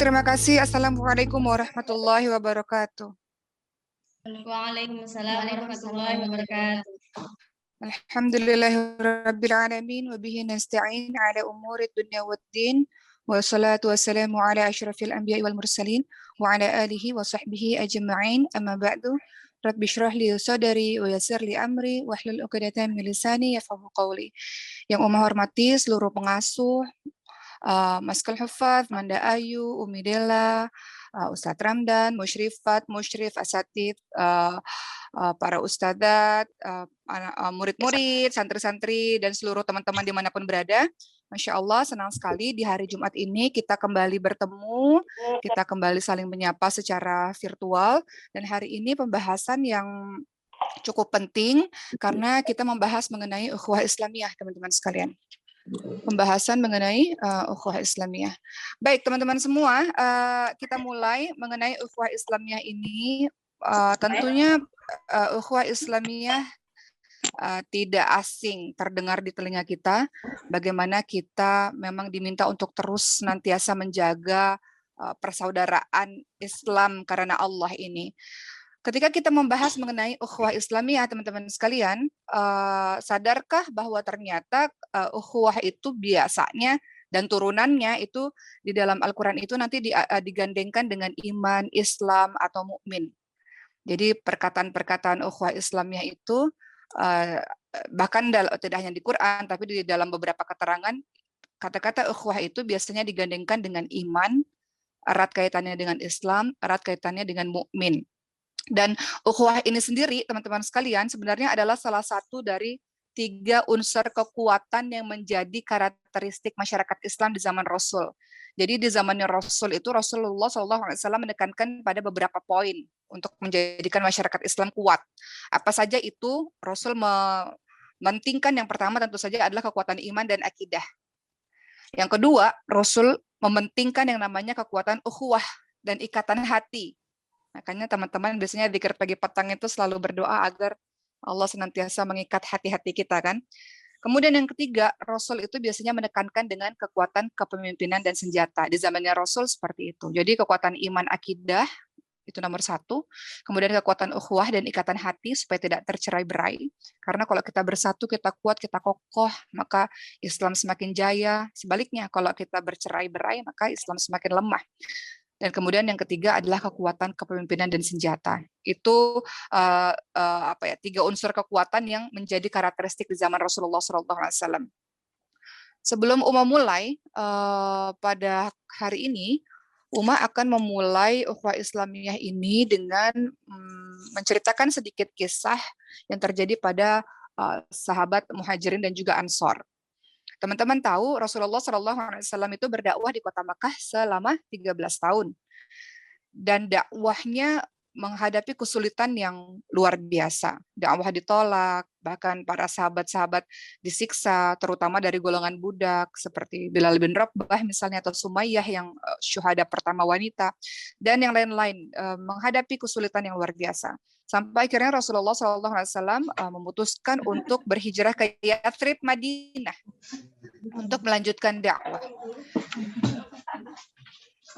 terima kasih. Assalamualaikum warahmatullahi wabarakatuh. Waalaikumsalam warahmatullahi wabarakatuh. Alhamdulillahirabbil alamin wa bihi nasta'in ala umuri dunya waddin. Wassalatu wassalamu ala asyrafil anbiya'i wal mursalin wa ala alihi wa sahbihi ajma'in. Amma ba'du. Rabbi shrah li sadri wa yassir li amri wahlul 'uqdatam min lisani yafqahu qawli. Yang hormati seluruh pengasuh, Maskal Hufaz, Manda Ayu, Umi Dela, Ustadz Ramdan, Musyrifat, Musyrif, Asatid, para ustadzat, murid-murid, santri-santri, dan seluruh teman-teman dimanapun berada. Masya Allah, senang sekali di hari Jumat ini kita kembali bertemu, kita kembali saling menyapa secara virtual, dan hari ini pembahasan yang cukup penting karena kita membahas mengenai ukhuwah Islamiyah, teman-teman sekalian. Pembahasan mengenai ukhuwah Islamiyah. Baik, teman-teman semua, kita mulai mengenai ukhuwah Islamiyah ini. Tentunya ukhuwah Islamiyah tidak asing terdengar di telinga kita. Bagaimana kita memang diminta untuk terus senantiasa menjaga persaudaraan Islam karena Allah ini. Ketika kita membahas mengenai ukhuwah Islamiyah, teman-teman sekalian, sadarkah bahwa ternyata ukhuwah itu biasanya dan turunannya itu di dalam Al-Quran itu nanti digandengkan dengan iman, Islam, atau mukmin. Jadi perkataan-perkataan ukhuwah Islamiyah itu bahkan tidak hanya di Quran, tapi di dalam beberapa keterangan, kata-kata ukhuwah itu biasanya digandengkan dengan iman, erat kaitannya dengan Islam, erat kaitannya dengan mukmin. Dan ukhuwah ini sendiri, teman-teman sekalian, sebenarnya adalah salah satu dari 3 unsur kekuatan yang menjadi karakteristik masyarakat Islam di zaman Rasul. Jadi di zamannya Rasul itu Rasulullah SAW menekankan pada beberapa poin untuk menjadikan masyarakat Islam kuat. Apa saja itu? Rasul mementingkan yang pertama tentu saja adalah kekuatan iman dan akidah. Yang kedua, Rasul mementingkan yang namanya kekuatan ukhuwah dan ikatan hati. Makanya teman-teman biasanya zikir pagi petang itu selalu berdoa agar Allah senantiasa mengikat hati-hati kita kan. Kemudian yang ketiga, Rasul itu biasanya menekankan dengan kekuatan kepemimpinan dan senjata. Di zamannya Rasul seperti itu. Jadi kekuatan iman akidah itu nomor 1. Kemudian kekuatan ukhuwah dan ikatan hati supaya tidak tercerai-berai. Karena kalau kita bersatu, kita kuat, kita kokoh, maka Islam semakin jaya. Sebaliknya, kalau kita bercerai-berai, maka Islam semakin lemah. Dan kemudian yang ketiga adalah kekuatan kepemimpinan dan senjata. Itu 3 unsur kekuatan yang menjadi karakteristik di zaman Rasulullah SAW. Sebelum Uma mulai pada hari ini, Uma akan memulai ukhuwah Islamiyah ini dengan menceritakan sedikit kisah yang terjadi pada sahabat Muhajirin dan juga Ansor. Teman-teman tahu Rasulullah SAW itu berdakwah di kota Makkah selama 13 tahun. Dan dakwahnya menghadapi kesulitan yang luar biasa. Dakwah ditolak, bahkan para sahabat-sahabat disiksa, terutama dari golongan budak, seperti Bilal bin Rabah misalnya, atau Sumayyah yang syuhada pertama wanita, dan yang lain-lain, menghadapi kesulitan yang luar biasa. Sampai akhirnya Rasulullah SAW memutuskan untuk berhijrah ke Yathrib, Madinah, untuk melanjutkan dakwah.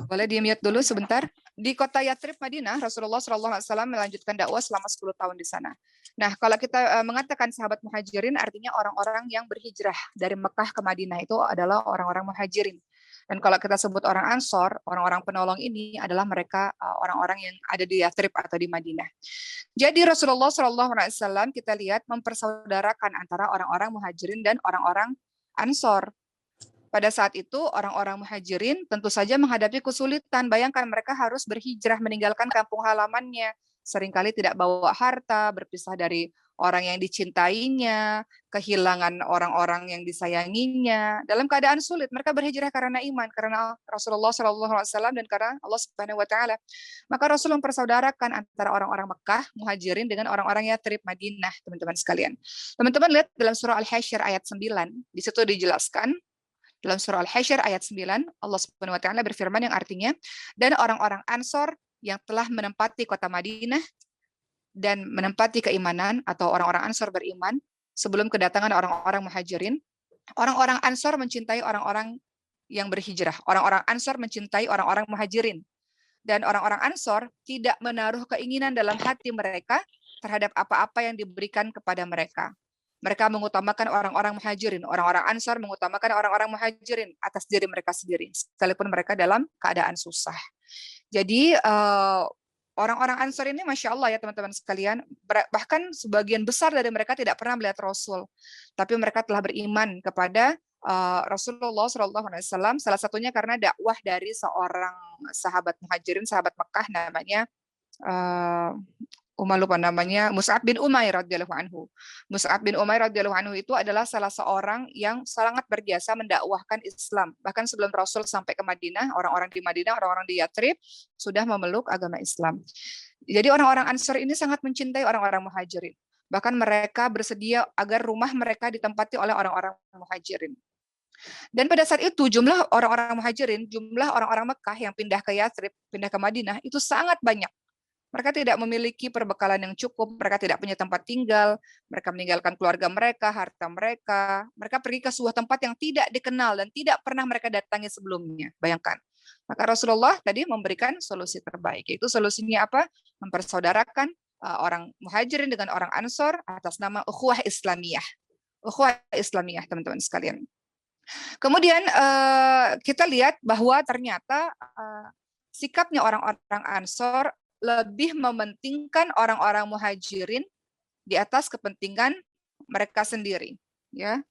Boleh di-mute dulu sebentar. Di kota Yathrib, Madinah, Rasulullah SAW melanjutkan dakwah selama 10 tahun di sana. Nah, kalau kita mengatakan sahabat muhajirin, artinya orang-orang yang berhijrah dari Mekah ke Madinah itu adalah orang-orang muhajirin. Dan kalau kita sebut orang Ansor, orang-orang penolong ini adalah mereka orang-orang yang ada di Yathrib atau di Madinah. Jadi Rasulullah SAW kita lihat mempersaudarakan antara orang-orang muhajirin dan orang-orang Ansor. Pada saat itu orang-orang muhajirin tentu saja menghadapi kesulitan. Bayangkan mereka harus berhijrah meninggalkan kampung halamannya. Seringkali tidak bawa harta, berpisah dari orang yang dicintainya, kehilangan orang-orang yang disayanginya. Dalam keadaan sulit, mereka berhijrah karena iman, karena Rasulullah SAW dan karena Allah Subhanahu Wa Taala. Maka Rasul mempersaudarakan antara orang-orang Mekah, muhajirin dengan orang-orang Yathrib, Madinah, teman-teman sekalian. Teman-teman lihat dalam surah Al-Hasyr ayat 9, di situ dijelaskan. Dalam surah Al-Hasyr ayat 9, Allah Subhanahu wa taala berfirman yang artinya, dan orang-orang Ansor yang telah menempati kota Madinah dan menempati keimanan, atau orang-orang Ansor beriman sebelum kedatangan orang-orang Muhajirin. Orang-orang Ansor mencintai orang-orang yang berhijrah. Orang-orang Ansor mencintai orang-orang Muhajirin. Dan orang-orang Ansor tidak menaruh keinginan dalam hati mereka terhadap apa-apa yang diberikan kepada mereka. Mereka mengutamakan orang-orang Muhajirin. Orang-orang Ansor mengutamakan orang-orang Muhajirin atas diri mereka sendiri, sekalipun mereka dalam keadaan susah. Jadi orang-orang Ansor ini, Masya Allah ya teman-teman sekalian, bahkan sebagian besar dari mereka tidak pernah melihat Rasul, tapi mereka telah beriman kepada Rasulullah SAW, salah satunya karena dakwah dari seorang sahabat Muhajirin, sahabat Mekah namanya lupa namanya, Mus'ab bin Umair radhiyallahu anhu. Mus'ab bin Umair radhiyallahu anhu itu adalah salah seorang yang sangat berjasa mendakwahkan Islam. Bahkan sebelum Rasul sampai ke Madinah, orang-orang di Madinah, orang-orang di Yathrib sudah memeluk agama Islam. Jadi orang-orang Ansor ini sangat mencintai orang-orang Muhajirin. Bahkan mereka bersedia agar rumah mereka ditempati oleh orang-orang Muhajirin. Dan pada saat itu jumlah orang-orang Muhajirin, jumlah orang-orang Mekah yang pindah ke Yathrib, pindah ke Madinah itu sangat banyak. Mereka tidak memiliki perbekalan yang cukup, mereka tidak punya tempat tinggal, mereka meninggalkan keluarga mereka, harta mereka, mereka pergi ke sebuah tempat yang tidak dikenal dan tidak pernah mereka datangi sebelumnya. Bayangkan. Maka Rasulullah tadi memberikan solusi terbaik, yaitu solusinya apa? Mempersaudarakan orang Muhajirin dengan orang Ansor atas nama ukhuwah Islamiyah. Ukhuwah Islamiyah, teman-teman sekalian. Kemudian kita lihat bahwa ternyata sikapnya orang-orang Ansor lebih mementingkan orang-orang Muhajirin di atas kepentingan mereka sendiri. Ya,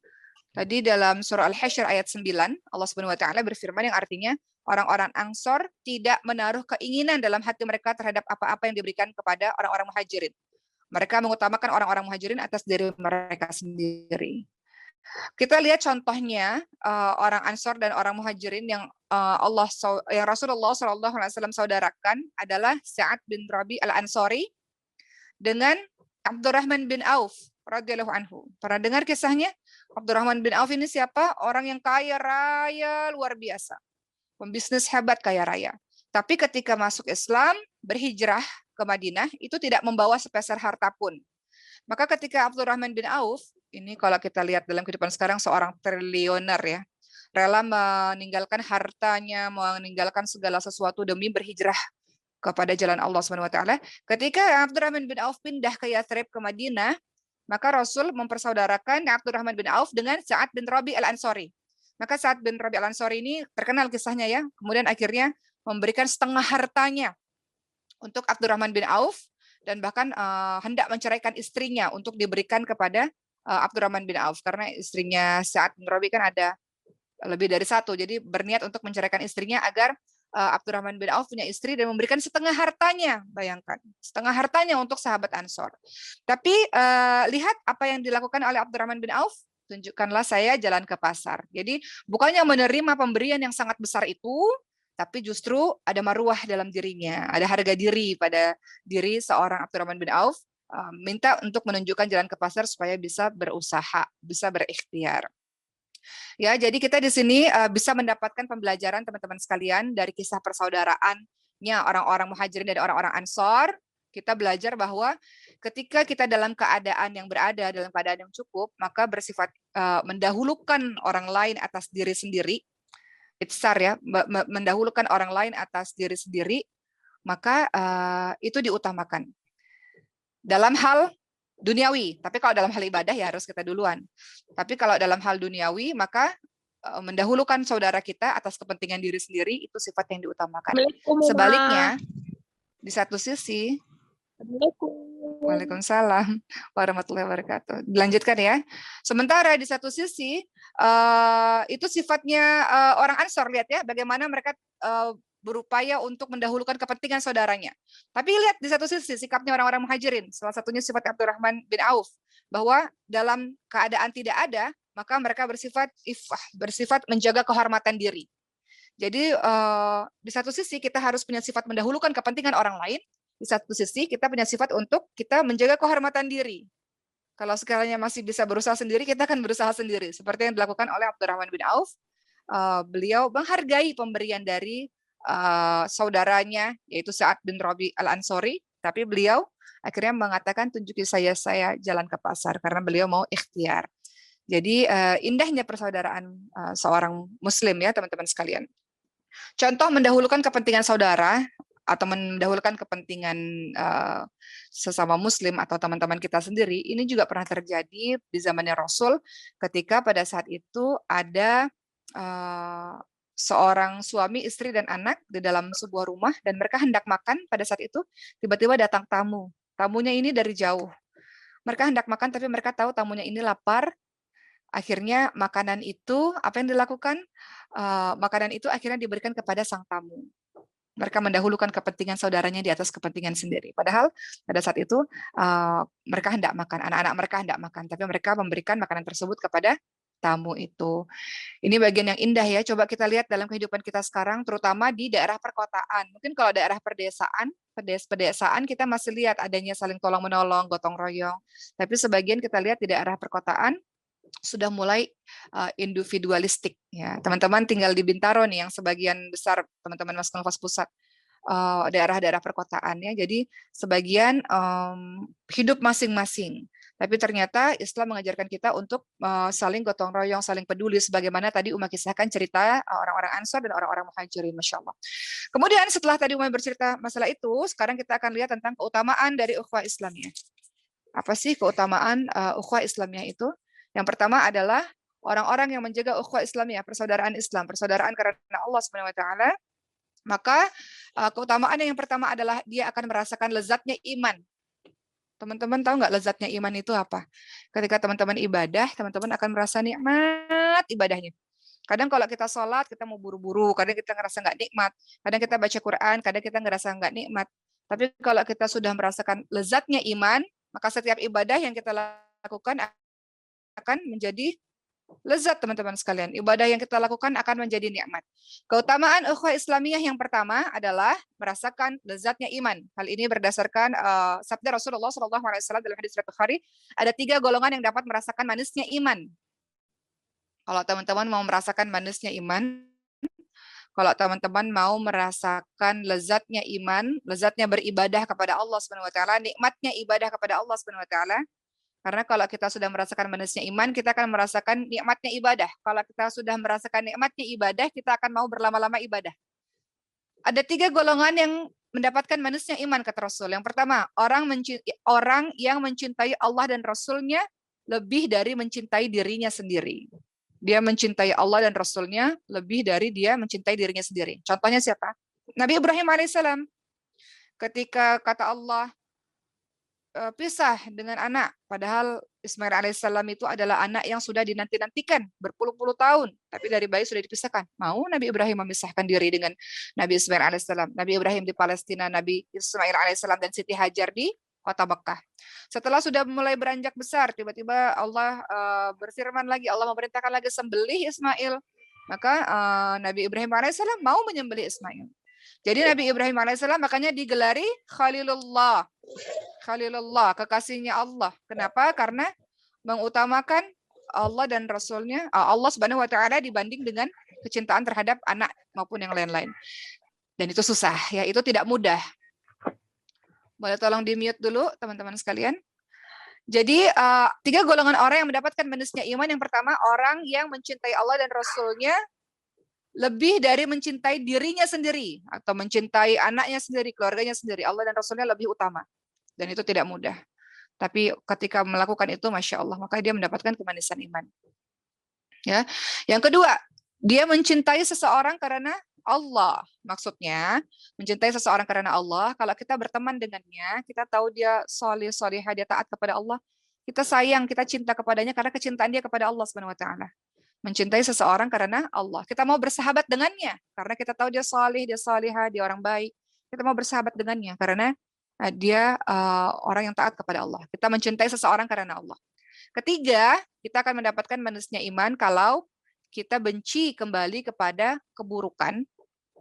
tadi dalam surah Al-Hasyr ayat 9, Allah Subhanahu wa taala berfirman yang artinya orang-orang Ansor tidak menaruh keinginan dalam hati mereka terhadap apa-apa yang diberikan kepada orang-orang Muhajirin. Mereka mengutamakan orang-orang Muhajirin atas diri mereka sendiri. Kita lihat contohnya orang Ansor dan orang Muhajirin yang yang Rasulullah SAW saudarakan adalah Sa'ad bin Rabi al-Ansori dengan Abdurrahman bin Auf radhiyallahu anhu. Pernah dengar kisahnya? Abdurrahman bin Auf ini siapa? Orang yang kaya raya luar biasa. Pembisnis hebat kaya raya. Tapi ketika masuk Islam, berhijrah ke Madinah, itu tidak membawa sepeser harta pun. Maka ketika Abdurrahman bin Auf, ini kalau kita lihat dalam kehidupan sekarang seorang triliuner ya, rela meninggalkan hartanya, meninggalkan segala sesuatu demi berhijrah kepada jalan Allah Subhanahu wa taala. Ketika Abdurrahman bin Auf pindah ke Yathrib ke Madinah, maka Rasul mempersaudarakan Abdurrahman bin Auf dengan Sa'ad bin Rabi al-Ansori. Maka Sa'ad bin Rabi al-Ansori ini terkenal kisahnya ya, kemudian akhirnya memberikan setengah hartanya untuk Abdurrahman bin Auf dan bahkan hendak menceraikan istrinya untuk diberikan kepada Abdurrahman bin Auf karena istrinya Sa'ad bin Rabi kan ada lebih dari satu, jadi berniat untuk menceraikan istrinya agar Abdurrahman bin Auf punya istri dan memberikan setengah hartanya, bayangkan, setengah hartanya untuk sahabat Ansor. Tapi lihat apa yang dilakukan oleh Abdurrahman bin Auf, tunjukkanlah saya jalan ke pasar. Jadi bukannya menerima pemberian yang sangat besar itu, tapi justru ada maruah dalam dirinya, ada harga diri pada diri seorang Abdurrahman bin Auf, minta untuk menunjukkan jalan ke pasar supaya bisa berusaha, bisa berikhtiar. Ya, jadi kita di sini bisa mendapatkan pembelajaran teman-teman sekalian dari kisah persaudaraannya orang-orang Muhajirin dan orang-orang Ansor. Kita belajar bahwa ketika kita dalam keadaan yang berada, dalam keadaan yang cukup, maka bersifat mendahulukan orang lain atas diri sendiri. Itsar ya, mendahulukan orang lain atas diri sendiri, maka itu diutamakan. Dalam hal duniawi, tapi kalau dalam hal ibadah ya harus kita duluan. Tapi kalau dalam hal duniawi, maka mendahulukan saudara kita atas kepentingan diri sendiri, itu sifat yang diutamakan. Sebaliknya, di satu sisi, Waalaikumsalam warahmatullahi wabarakatuh. Dilanjutkan ya. Sementara di satu sisi, itu sifatnya orang Ansor, lihat ya, bagaimana mereka berupaya untuk mendahulukan kepentingan saudaranya. Tapi lihat di satu sisi sikapnya orang-orang Muhajirin, salah satunya sifat Abdurrahman bin Auf, bahwa dalam keadaan tidak ada, maka mereka bersifat ifah, bersifat menjaga kehormatan diri. Jadi di satu sisi kita harus punya sifat mendahulukan kepentingan orang lain, di satu sisi kita punya sifat untuk kita menjaga kehormatan diri. Kalau sekalinya masih bisa berusaha sendiri, kita akan berusaha sendiri. Seperti yang dilakukan oleh Abdurrahman bin Auf, beliau menghargai pemberian dari saudaranya, yaitu Sa'ad bin Rabi al-Ansori, tapi beliau akhirnya mengatakan tunjuki saya jalan ke pasar, karena beliau mau ikhtiar. Jadi indahnya persaudaraan seorang muslim ya teman-teman sekalian. Contoh mendahulukan kepentingan saudara atau mendahulukan kepentingan sesama muslim atau teman-teman kita sendiri, ini juga pernah terjadi di zamannya Rasul ketika pada saat itu ada seorang suami, istri, dan anak di dalam sebuah rumah dan mereka hendak makan pada saat itu, tiba-tiba datang tamu. Tamunya ini dari jauh. Mereka hendak makan tapi mereka tahu tamunya ini lapar. Akhirnya makanan itu, apa yang dilakukan? Makanan itu akhirnya diberikan kepada sang tamu. Mereka mendahulukan kepentingan saudaranya di atas kepentingan sendiri. Padahal pada saat itu mereka hendak makan, anak-anak mereka hendak makan, tapi mereka memberikan makanan tersebut kepada tamu itu. Ini bagian yang indah ya. Coba kita lihat dalam kehidupan kita sekarang, terutama di daerah perkotaan. Mungkin kalau daerah pedesaan kita masih lihat adanya saling tolong menolong, gotong royong. Tapi sebagian kita lihat di daerah perkotaan sudah mulai individualistik ya. Teman-teman tinggal di Bintaro nih yang sebagian besar teman-teman Mas Nufas Pusat daerah-daerah perkotaan ya. Jadi sebagian hidup masing-masing. Tapi ternyata Islam mengajarkan kita untuk saling gotong royong, saling peduli sebagaimana tadi Uma kisahkan cerita orang-orang Ansor dan orang-orang Muhajirin, Masya Allah. Kemudian setelah tadi Uma bercerita masalah itu, sekarang kita akan lihat tentang keutamaan dari ukhuwah Islamiyah. Apa sih keutamaan ukhuwah Islamiyah itu? Yang pertama adalah orang-orang yang menjaga ukhuwah Islamiyah, persaudaraan Islam, persaudaraan karena Allah Subhanahu wa taala, maka keutamaan yang pertama adalah dia akan merasakan lezatnya iman. Teman-teman tahu nggak lezatnya iman itu apa? Ketika teman-teman ibadah, teman-teman akan merasa nikmat ibadahnya. Kadang kalau kita sholat, kita mau buru-buru, kadang kita ngerasa nggak nikmat, kadang kita baca Quran, kadang kita ngerasa nggak nikmat. Tapi kalau kita sudah merasakan lezatnya iman, maka setiap ibadah yang kita lakukan akan menjadi lezat teman-teman sekalian. Ibadah yang kita lakukan akan menjadi nikmat. Keutamaan ukhuwah Islamiyah yang pertama adalah merasakan lezatnya iman. Hal ini berdasarkan sabda Rasulullah SAW dalam hadis riwayat Bukhari. Ada 3 golongan yang dapat merasakan manisnya iman. Kalau teman-teman mau merasakan manisnya iman, kalau teman-teman mau merasakan lezatnya iman, lezatnya beribadah kepada Allah Subhanahu wa taala, nikmatnya ibadah kepada Allah Subhanahu wa taala. Karena kalau kita sudah merasakan manisnya iman, kita akan merasakan nikmatnya ibadah. Kalau kita sudah merasakan nikmatnya ibadah, kita akan mau berlama-lama ibadah. Ada 3 golongan yang mendapatkan manisnya iman kata Rasul. Yang pertama, orang yang mencintai Allah dan Rasulnya lebih dari mencintai dirinya sendiri. Dia mencintai Allah dan Rasulnya lebih dari dia mencintai dirinya sendiri. Contohnya siapa? Nabi Ibrahim alaihissalam. Ketika kata Allah, pisah dengan anak. Padahal Ismail alaihissalam itu adalah anak yang sudah dinanti-nantikan berpuluh-puluh tahun. Tapi dari bayi sudah dipisahkan. Mau Nabi Ibrahim memisahkan diri dengan Nabi Ismail alaihissalam. Nabi Ibrahim di Palestina, Nabi Ismail alaihissalam dan Siti Hajar di kota Mekah. Setelah sudah mulai beranjak besar, tiba-tiba Allah berfirman lagi, Allah memerintahkan lagi sembelih Ismail. Maka Nabi Ibrahim alaihissalam mau menyembelih Ismail. Jadi Nabi Ibrahim alaihissalam makanya digelari Khalilullah. Khalilullah, kekasihnya Allah. Kenapa? Karena mengutamakan Allah dan Rasulnya, Allah Subhanahu wa taala dibanding dengan kecintaan terhadap anak maupun yang lain-lain. Dan itu susah, ya, itu tidak mudah. Boleh tolong di-mute dulu teman-teman sekalian. Jadi 3 golongan orang yang mendapatkan manisnya iman. Yang pertama, orang yang mencintai Allah dan Rasulnya lebih dari mencintai dirinya sendiri atau mencintai anaknya sendiri, keluarganya sendiri. Allah dan Rasulnya lebih utama. Dan itu tidak mudah. Tapi ketika melakukan itu, Masya Allah, maka dia mendapatkan kemanisan iman. Ya. Yang kedua, dia mencintai seseorang karena Allah. Maksudnya, mencintai seseorang karena Allah, kalau kita berteman dengannya, kita tahu dia soleh, solehah, dia taat kepada Allah, kita sayang, kita cinta kepadanya karena kecintaan dia kepada Allah Subhanahu wa taala. Mencintai seseorang karena Allah. Kita mau bersahabat dengannya karena kita tahu dia soleh, dia solehah, dia orang baik. Kita mau bersahabat dengannya karena dia orang yang taat kepada Allah. Kita mencintai seseorang karena Allah. Ketiga, kita akan mendapatkan manisnya iman kalau kita benci kembali kepada keburukan,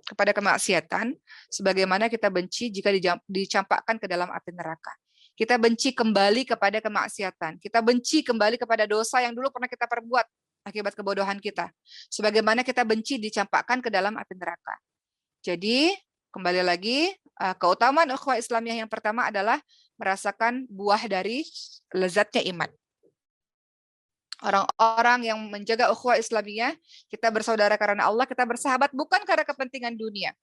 kepada kemaksiatan, sebagaimana kita benci jika dicampakkan ke dalam api neraka. Kita benci kembali kepada kemaksiatan. Kita benci kembali kepada dosa yang dulu pernah kita perbuat akibat kebodohan kita. Sebagaimana kita benci dicampakkan ke dalam api neraka. Jadi, kembali lagi, keutamaan ukhuwah Islamiyah yang pertama adalah merasakan buah dari lezatnya iman. Orang-orang yang menjaga ukhuwah Islamiyah, kita bersaudara karena Allah, kita bersahabat bukan karena kepentingan dunia.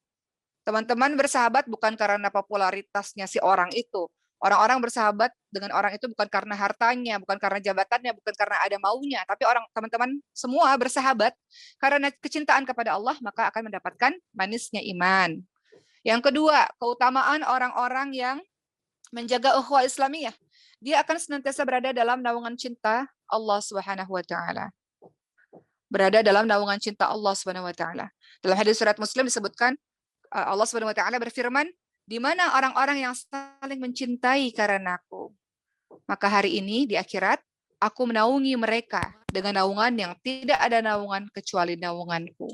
Teman-teman bersahabat bukan karena popularitasnya si orang itu. Orang-orang bersahabat dengan orang itu bukan karena hartanya, bukan karena jabatannya, bukan karena ada maunya, tapi teman-teman semua bersahabat karena kecintaan kepada Allah, maka akan mendapatkan manisnya iman. Yang kedua, keutamaan orang-orang yang menjaga ukhuwah Islamiyah. Dia akan senantiasa berada dalam naungan cinta Allah Subhanahu wa taala. Berada dalam naungan cinta Allah Subhanahu wa taala. Dalam hadis surat Muslim disebutkan Allah Subhanahu wa taala berfirman, "Di mana orang-orang yang saling mencintai karenaku, maka hari ini di akhirat aku menaungi mereka dengan naungan yang tidak ada naungan kecuali naunganku."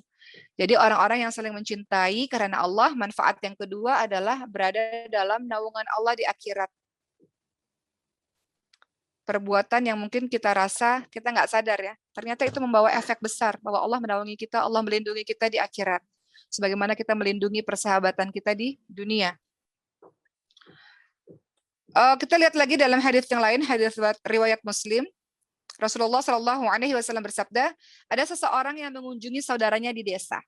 Jadi orang-orang yang saling mencintai karena Allah, manfaat yang kedua adalah berada dalam naungan Allah di akhirat. Perbuatan yang mungkin kita rasa kita nggak sadar ya, ternyata itu membawa efek besar bahwa Allah menaungi kita, Allah melindungi kita di akhirat. Sebagaimana kita melindungi persahabatan kita di dunia. Kita lihat lagi dalam hadis yang lain, hadis riwayat Muslim. Rasulullah Shallallahu Alaihi Wasallam bersabda, ada seseorang yang mengunjungi saudaranya di desa.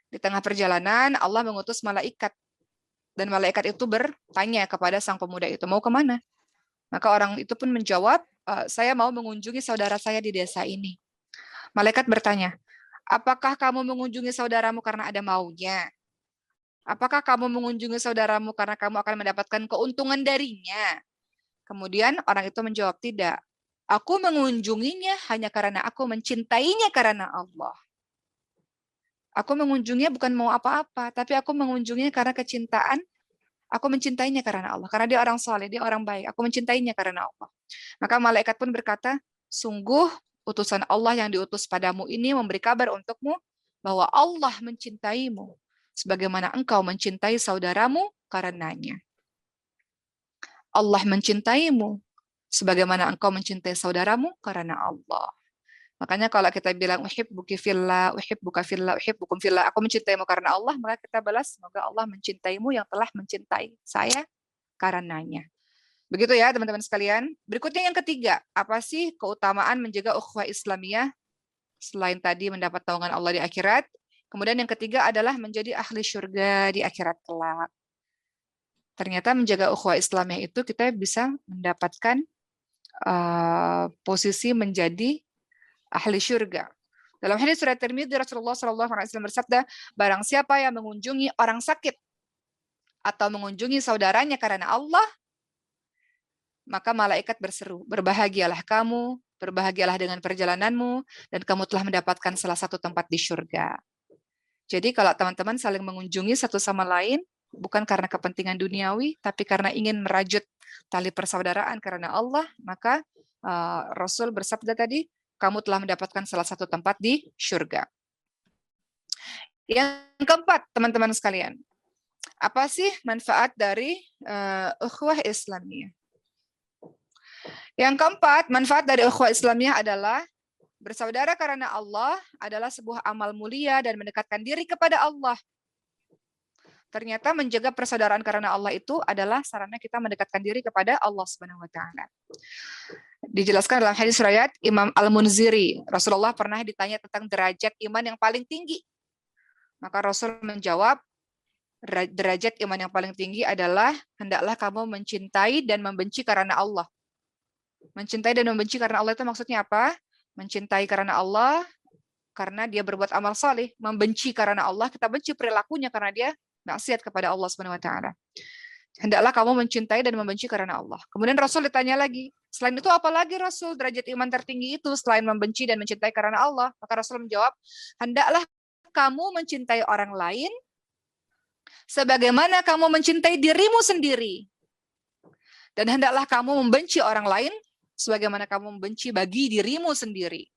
Di tengah perjalanan, Allah mengutus malaikat. Dan malaikat itu bertanya kepada sang pemuda itu, mau kemana? Maka orang itu pun menjawab, saya mau mengunjungi saudara saya di desa ini. Malaikat bertanya, apakah kamu mengunjungi saudaramu karena ada maunya? Apakah kamu mengunjungi saudaramu karena kamu akan mendapatkan keuntungan darinya? Kemudian orang itu menjawab, tidak. Aku mengunjunginya hanya karena aku mencintainya karena Allah. Aku mengunjunginya bukan mau apa-apa, tapi aku mengunjunginya karena kecintaan. Aku mencintainya karena Allah. Karena dia orang saleh, dia orang baik. Aku mencintainya karena Allah. Maka malaikat pun berkata, sungguh utusan Allah yang diutus padamu ini memberi kabar untukmu bahwa Allah mencintaimu sebagaimana engkau mencintai saudaramu karenanya. Allah mencintaimu sebagaimana engkau mencintai saudaramu karena Allah. Makanya kalau kita bilang uhibbuki fillah, uhibbuka fillah, uhibbukum fillah, aku mencintaimu karena Allah, maka kita balas semoga Allah mencintaimu yang telah mencintai saya karenanya. Begitu ya teman-teman sekalian. Berikutnya yang ketiga, apa sih keutamaan menjaga ukhuwah Islamiyah selain tadi mendapat naungan Allah di akhirat? Kemudian yang ketiga adalah menjadi ahli surga di akhirat kelak. Ternyata menjaga ukhuwah Islamiyah itu kita bisa mendapatkan posisi menjadi ahli syurga. Dalam hadis surat Tirmidzi Rasulullah SAW bersabda, barang siapa yang mengunjungi orang sakit atau mengunjungi saudaranya karena Allah, maka malaikat berseru, berbahagialah kamu, berbahagialah dengan perjalananmu, dan kamu telah mendapatkan salah satu tempat di syurga. Jadi kalau teman-teman saling mengunjungi satu sama lain, bukan karena kepentingan duniawi, tapi karena ingin merajut tali persaudaraan karena Allah, maka Rasul bersabda tadi, kamu telah mendapatkan salah satu tempat di syurga. Yang keempat, teman-teman sekalian, apa sih manfaat dari ukhuwah Islamiyah? Yang keempat, manfaat dari ukhuwah Islamiyah adalah bersaudara karena Allah adalah sebuah amal mulia dan mendekatkan diri kepada Allah. Ternyata menjaga persaudaraan karena Allah itu adalah sarana kita mendekatkan diri kepada Allah Subhanahu wa taala. Dijelaskan dalam hadis riwayat Imam Al-Munziri, Rasulullah pernah ditanya tentang derajat iman yang paling tinggi. Maka Rasul menjawab, derajat iman yang paling tinggi adalah hendaklah kamu mencintai dan membenci karena Allah. Mencintai dan membenci karena Allah itu maksudnya apa? Mencintai karena Allah karena dia berbuat amal saleh, membenci karena Allah, kita benci perilakunya karena dia maksiat kepada Allah Subhanahu wa taala. Hendaklah kamu mencintai dan membenci karena Allah. Kemudian Rasul ditanya lagi, selain itu apa lagi Rasul derajat iman tertinggi itu selain membenci dan mencintai karena Allah? Maka Rasul menjawab, hendaklah kamu mencintai orang lain sebagaimana kamu mencintai dirimu sendiri. Dan hendaklah kamu membenci orang lain sebagaimana kamu membenci bagi dirimu sendiri.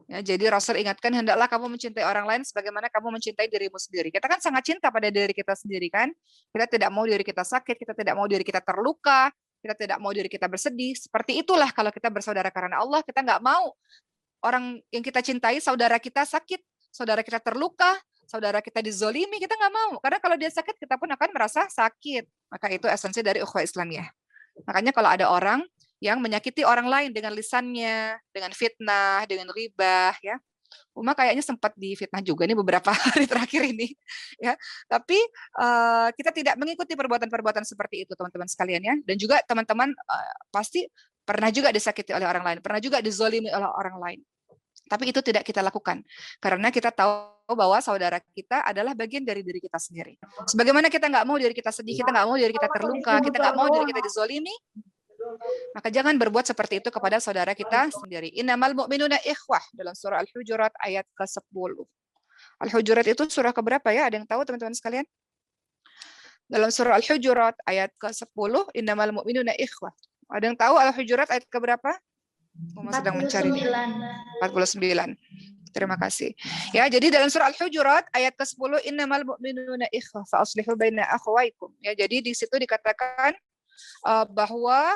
Ya, jadi Rasul ingatkan, hendaklah kamu mencintai orang lain sebagaimana kamu mencintai dirimu sendiri. Kita kan sangat cinta pada diri kita sendiri kan. Kita tidak mau diri kita sakit, kita tidak mau diri kita terluka, kita tidak mau diri kita bersedih. Seperti itulah kalau kita bersaudara karena Allah, kita nggak mau orang yang kita cintai, saudara kita sakit, saudara kita terluka, saudara kita dizolimi, kita nggak mau. Karena kalau dia sakit, kita pun akan merasa sakit. Maka itu esensi dari ukhuwah Islamiyah. Makanya kalau ada orang yang menyakiti orang lain dengan lisannya, dengan fitnah, dengan ghibah, ya. Uma kayaknya sempat difitnah juga nih beberapa hari terakhir ini, ya. Tapi kita tidak mengikuti perbuatan-perbuatan seperti itu, teman-teman sekalian, ya. Dan juga teman-teman pasti pernah juga disakiti oleh orang lain, pernah juga dizolimi oleh orang lain. Tapi itu tidak kita lakukan, karena kita tahu bahwa saudara kita adalah bagian dari diri kita sendiri. Sebagaimana kita nggak mau diri kita sedih, kita nggak mau diri kita terluka, kita nggak mau diri kita dizolimi, maka jangan berbuat seperti itu kepada saudara kita sendiri. Innamal mu'minuna ikhwah dalam surah Al-Hujurat ayat ke-10. Al-Hujurat itu surah keberapa ya? Ada yang tahu teman-teman sekalian? Dalam surah Al-Hujurat ayat ke-10, innamal mu'minuna ikhwah. Ada yang tahu Al-Hujurat ayat keberapa? Uma sedang mencari nih. 49. Terima kasih. Ya, jadi dalam surah Al-Hujurat ayat ke-10, innamal mu'minuna ikhwah fa aslihu baina akhawaykum. Ya, jadi di situ dikatakan bahwa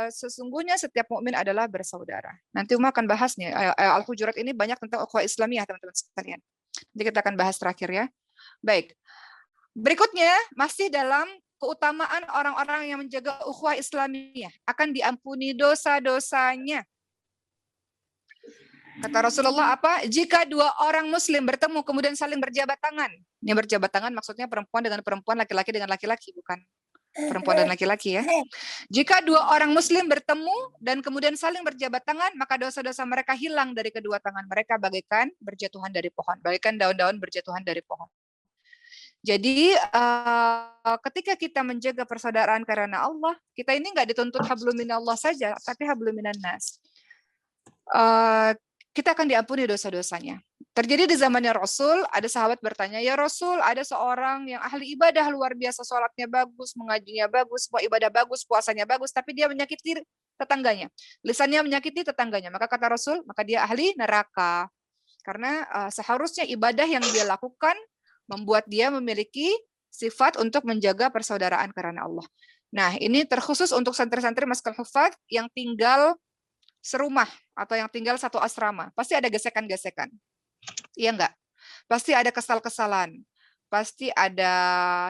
sesungguhnya setiap mukmin adalah bersaudara. Nanti Uma akan bahas nih, Al-Hujurat ini banyak tentang ukhuwah Islamiyah, teman-teman sekalian. Nanti kita akan bahas terakhir ya. Baik. Berikutnya masih dalam keutamaan orang-orang yang menjaga ukhuwah Islamiyah akan diampuni dosa-dosanya. Kata Rasulullah apa? Jika dua orang muslim bertemu kemudian saling berjabat tangan. Ini berjabat tangan maksudnya perempuan dengan perempuan, laki-laki dengan laki-laki, bukan perempuan dan laki-laki ya. Jika dua orang muslim bertemu dan kemudian saling berjabat tangan, maka dosa-dosa mereka hilang dari kedua tangan mereka bagaikan berjatuhan dari pohon, bagaikan daun-daun berjatuhan dari pohon. Jadi ketika kita menjaga persaudaraan karena Allah, kita ini nggak dituntut hablum minallah saja, tapi hablum minannas. Kita akan diampuni dosa-dosanya. Terjadi di zamannya Rasul, ada sahabat bertanya, ya Rasul, ada seorang yang ahli ibadah luar biasa, sholatnya bagus, mengajinya bagus, semua ibadah bagus, puasanya bagus, tapi dia menyakiti tetangganya. Lisannya menyakiti tetangganya. Maka kata Rasul, maka dia ahli neraka. Karena seharusnya ibadah yang dia lakukan membuat dia memiliki sifat untuk menjaga persaudaraan karena Allah. Nah, ini terkhusus untuk santri-santri Maskal Hufad yang tinggal serumah atau yang tinggal satu asrama. Pasti ada gesekan-gesekan. Iya enggak? Pasti ada kesal-kesalan. Pasti ada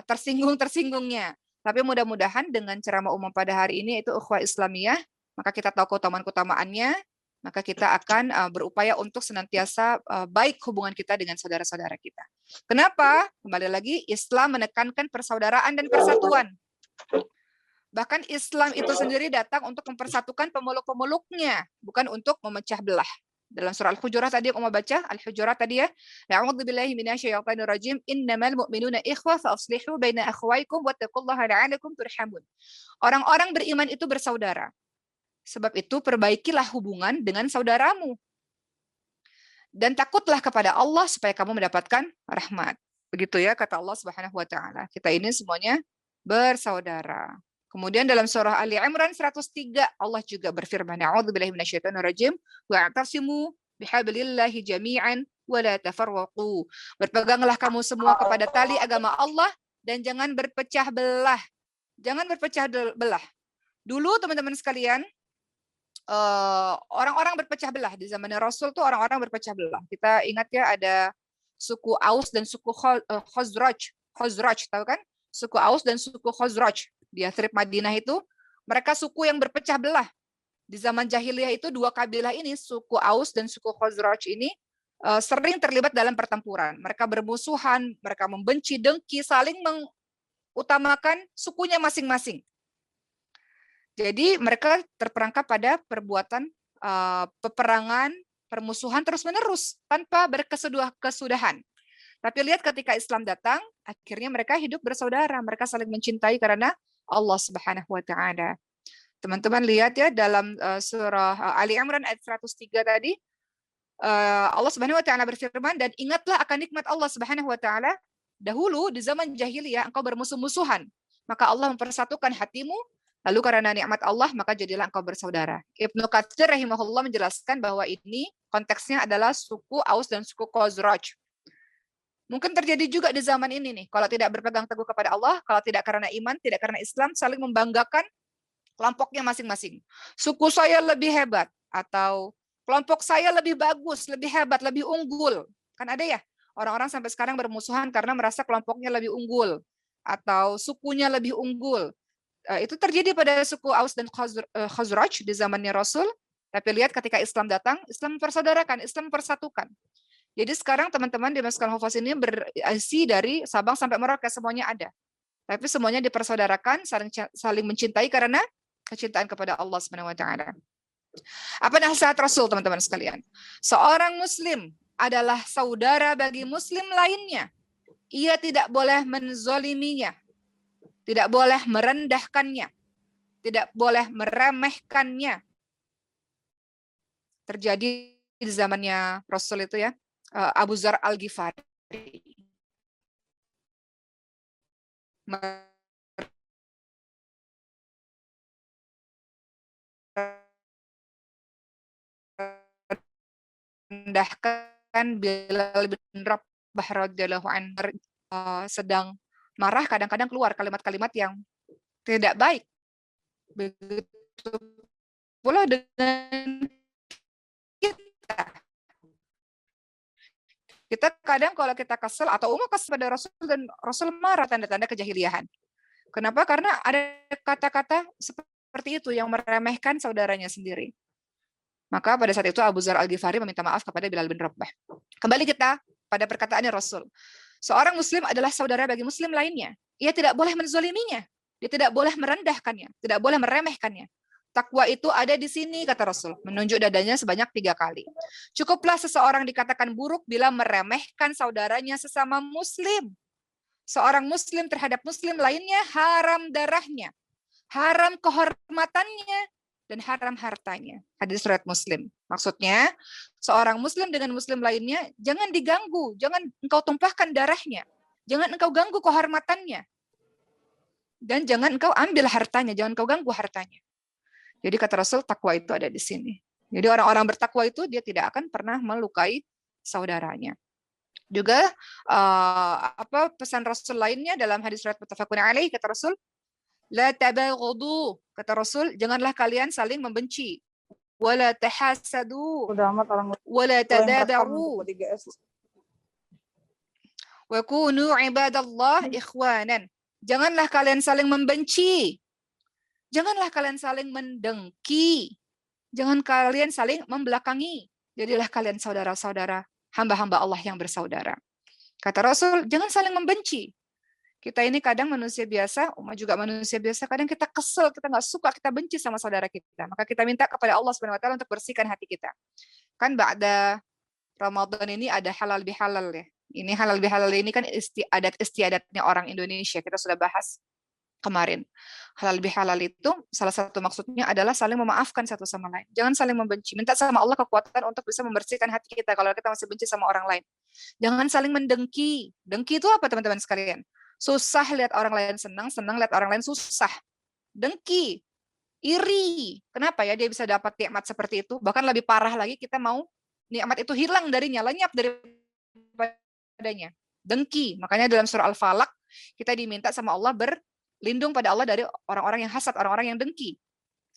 tersinggung-tersinggungnya. Tapi mudah-mudahan dengan ceramah umum pada hari ini itu ukhuwah Islamiyah, maka kita tahu keutamaan-keutamaannya, maka kita akan berupaya untuk senantiasa baik hubungan kita dengan saudara-saudara kita. Kenapa? Kembali lagi, Islam menekankan persaudaraan dan persatuan. Bahkan Islam itu sendiri datang untuk mempersatukan pemeluk-pemeluknya, bukan untuk memecah belah. Dalam surah Al-Hujurat tadi yang Uma baca, Al-Hujurat tadi ya, A'udzubillahi minasyaitonir rajim, innamal mu'minuna ikhwah fa aslihu baina akhawaykum wattaqullaha la'allakum turhamun. Orang-orang beriman itu bersaudara. Sebab itu perbaikilah hubungan dengan saudaramu. Dan takutlah kepada Allah supaya kamu mendapatkan rahmat. Begitu ya kata Allah Subhanahu wa taala. Kita ini semuanya bersaudara. Kemudian dalam surah Ali Imran 103 Allah juga berfirman, A'udzubillahi minasyaitonir rajim, wa'tasimu bihablillahi jami'an wa la tafarraqu. Berpeganglah kamu semua kepada tali agama Allah dan jangan berpecah belah. Jangan berpecah belah. Dulu teman-teman sekalian, orang-orang berpecah belah di zaman Rasul tuh orang-orang berpecah belah. Kita ingat ya ada suku Aus dan suku Khazraj. Khazraj tahu kan? Suku Aus dan suku Khazraj di Yathrib Madinah itu mereka suku yang berpecah belah. Di zaman jahiliyah itu dua kabilah ini, suku Aus dan suku Khazraj ini sering terlibat dalam pertempuran. Mereka bermusuhan, mereka membenci, dengki, saling mengutamakan sukunya masing-masing. Jadi mereka terperangkap pada perbuatan peperangan, permusuhan terus-menerus tanpa berkesudahan. Tapi lihat ketika Islam datang, akhirnya mereka hidup bersaudara, mereka saling mencintai karena Allah Subhanahu wa taala. Teman-teman lihat ya dalam surah Ali Imran ayat 103 tadi, Allah Subhanahu wa taala berfirman, dan ingatlah akan nikmat Allah Subhanahu wa taala, dahulu di zaman jahiliyah engkau bermusuh-musuhan, maka Allah mempersatukan hatimu. Lalu karena nikmat Allah, maka jadilah engkau bersaudara. Ibnu Katsir rahimahullah menjelaskan bahwa ini konteksnya adalah suku Aus dan suku Khazraj. Mungkin terjadi juga di zaman ini nih, kalau tidak berpegang teguh kepada Allah, kalau tidak karena iman, tidak karena Islam, saling membanggakan kelompoknya masing-masing. Suku saya lebih hebat, atau kelompok saya lebih bagus, lebih hebat, lebih unggul. Kan ada ya, orang-orang sampai sekarang bermusuhan karena merasa kelompoknya lebih unggul, atau sukunya lebih unggul. Itu terjadi pada suku Aus dan Khazraj di zamannya Rasul. Tapi lihat ketika Islam datang, Islam mempersaudarakan, Islam mempersatukan. Jadi sekarang teman-teman di Masjid Al-Hufaz ini berisi dari Sabang sampai Merauke, semuanya ada. Tapi semuanya dipersaudarakan, saling mencintai karena kecintaan kepada Allah Subhanahu wa taala. Apa nasihat Rasul, teman-teman sekalian? Seorang muslim adalah saudara bagi muslim lainnya. Ia tidak boleh menzoliminya, tidak boleh merendahkannya, tidak boleh meremehkannya. Terjadi di zamannya Rasul itu ya, Abu Dzar Al-Ghifari. Merendahkan Bilal bin Rabah radhiyallahu anhu, sedang marah, kadang-kadang keluar kalimat-kalimat yang tidak baik. Begitu pula dengan kita. Kita kadang kalau kita kesel atau umat kesel pada Rasul dan Rasul marah, tanda-tanda kejahiliahan. Kenapa? Karena ada kata-kata seperti itu yang meremehkan saudaranya sendiri. Maka pada saat itu Abu Dzar Al-Ghifari meminta maaf kepada Bilal bin Rabah. Kembali kita pada perkataannya Rasul. Seorang muslim adalah saudara bagi muslim lainnya. Ia tidak boleh menzaliminya. Dia tidak boleh merendahkannya. Tidak boleh meremehkannya. Takwa itu ada di sini, kata Rasul. Menunjuk dadanya sebanyak 3 kali. Cukuplah seseorang dikatakan buruk bila meremehkan saudaranya sesama muslim. Seorang muslim terhadap muslim lainnya haram darahnya, haram kehormatannya, dan haram hartanya. Hadis riwayat Muslim. Maksudnya, seorang muslim dengan muslim lainnya jangan diganggu, jangan engkau tumpahkan darahnya, jangan engkau ganggu kehormatannya, dan jangan engkau ambil hartanya, jangan engkau ganggu hartanya. Jadi kata Rasul, takwa itu ada di sini. Jadi orang-orang bertakwa itu dia tidak akan pernah melukai saudaranya. Juga pesan Rasul lainnya dalam hadis riwayat muttafaqun alaih, kata Rasul, la tabaghadu, kata Rasul, janganlah kalian saling membenci. Wala tahasadu, wala tadabaru, wa kunu ibadallah ikhwanan. Janganlah kalian saling membenci. Janganlah kalian saling mendengki. Jangan kalian saling membelakangi. Jadilah kalian saudara-saudara, hamba-hamba Allah yang bersaudara. Kata Rasul, jangan saling membenci. Kita ini kadang manusia biasa, umat juga manusia biasa, kadang kita kesel, kita nggak suka, kita benci sama saudara kita. Maka kita minta kepada Allah Subhanahu wa taala untuk bersihkan hati kita. Kan ba'da Ramadan ini ada halal bihalal ya. Ini halal bihalal ini kan adat istiadatnya orang Indonesia. Kita sudah bahas kemarin. Halal bihalal itu salah satu maksudnya adalah saling memaafkan satu sama lain. Jangan saling membenci. Minta sama Allah kekuatan untuk bisa membersihkan hati kita kalau kita masih benci sama orang lain. Jangan saling mendengki. Dengki itu apa, teman-teman sekalian? Susah lihat orang lain senang, senang lihat orang lain susah. Dengki, iri. Kenapa ya dia bisa dapat nikmat seperti itu? Bahkan lebih parah lagi, kita mau nikmat itu hilang darinya, lenyap daripadanya. Dengki. Makanya dalam surah Al-Falaq kita diminta sama Allah berlindung pada Allah dari orang-orang yang hasad, orang-orang yang dengki.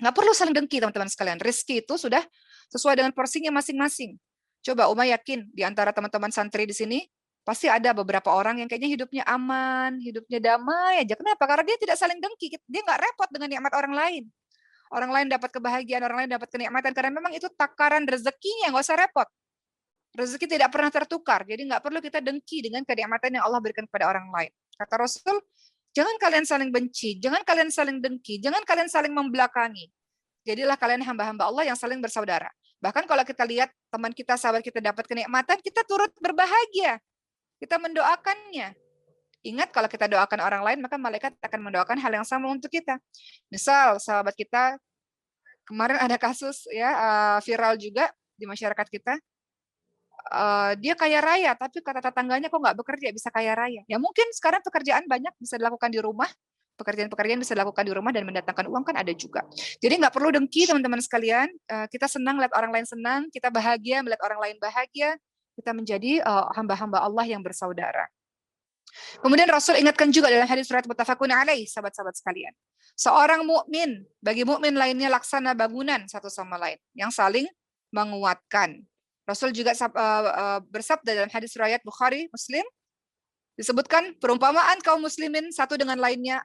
Nggak perlu saling dengki, teman-teman sekalian. Rezeki itu sudah sesuai dengan porsinya masing-masing. Coba Uma yakin di antara teman-teman santri di sini pasti ada beberapa orang yang kayaknya hidupnya aman, hidupnya damai aja. Kenapa? Karena dia tidak saling dengki. Dia nggak repot dengan nikmat orang lain. Orang lain dapat kebahagiaan, orang lain dapat kenikmatan. Karena memang itu takaran rezekinya, nggak usah repot. Rezeki tidak pernah tertukar. Jadi nggak perlu kita dengki dengan kenikmatan yang Allah berikan kepada orang lain. Kata Rasul, jangan kalian saling benci, jangan kalian saling dengki, jangan kalian saling membelakangi. Jadilah kalian hamba-hamba Allah yang saling bersaudara. Bahkan kalau kita lihat teman kita, sahabat kita dapat kenikmatan, kita turut berbahagia. Kita mendoakannya. Ingat kalau kita doakan orang lain, maka malaikat akan mendoakan hal yang sama untuk kita. Misal sahabat kita, kemarin ada kasus ya viral juga di masyarakat kita, dia kaya raya, tapi kata tetangganya kok nggak bekerja bisa kaya raya. Ya mungkin sekarang pekerjaan banyak bisa dilakukan di rumah, pekerjaan-pekerjaan bisa dilakukan di rumah dan mendatangkan uang kan ada juga. Jadi nggak perlu dengki, teman-teman sekalian. Kita senang lihat orang lain senang, kita bahagia melihat orang lain bahagia. Kita menjadi hamba-hamba Allah yang bersaudara. Kemudian Rasul ingatkan juga dalam hadis riwayat muttafaqun alaih, sahabat-sahabat sekalian. Seorang mukmin bagi mukmin lainnya laksana bangunan satu sama lain yang saling menguatkan. Rasul juga bersabda dalam hadis riwayat Bukhari, Muslim, disebutkan perumpamaan kaum muslimin satu dengan lainnya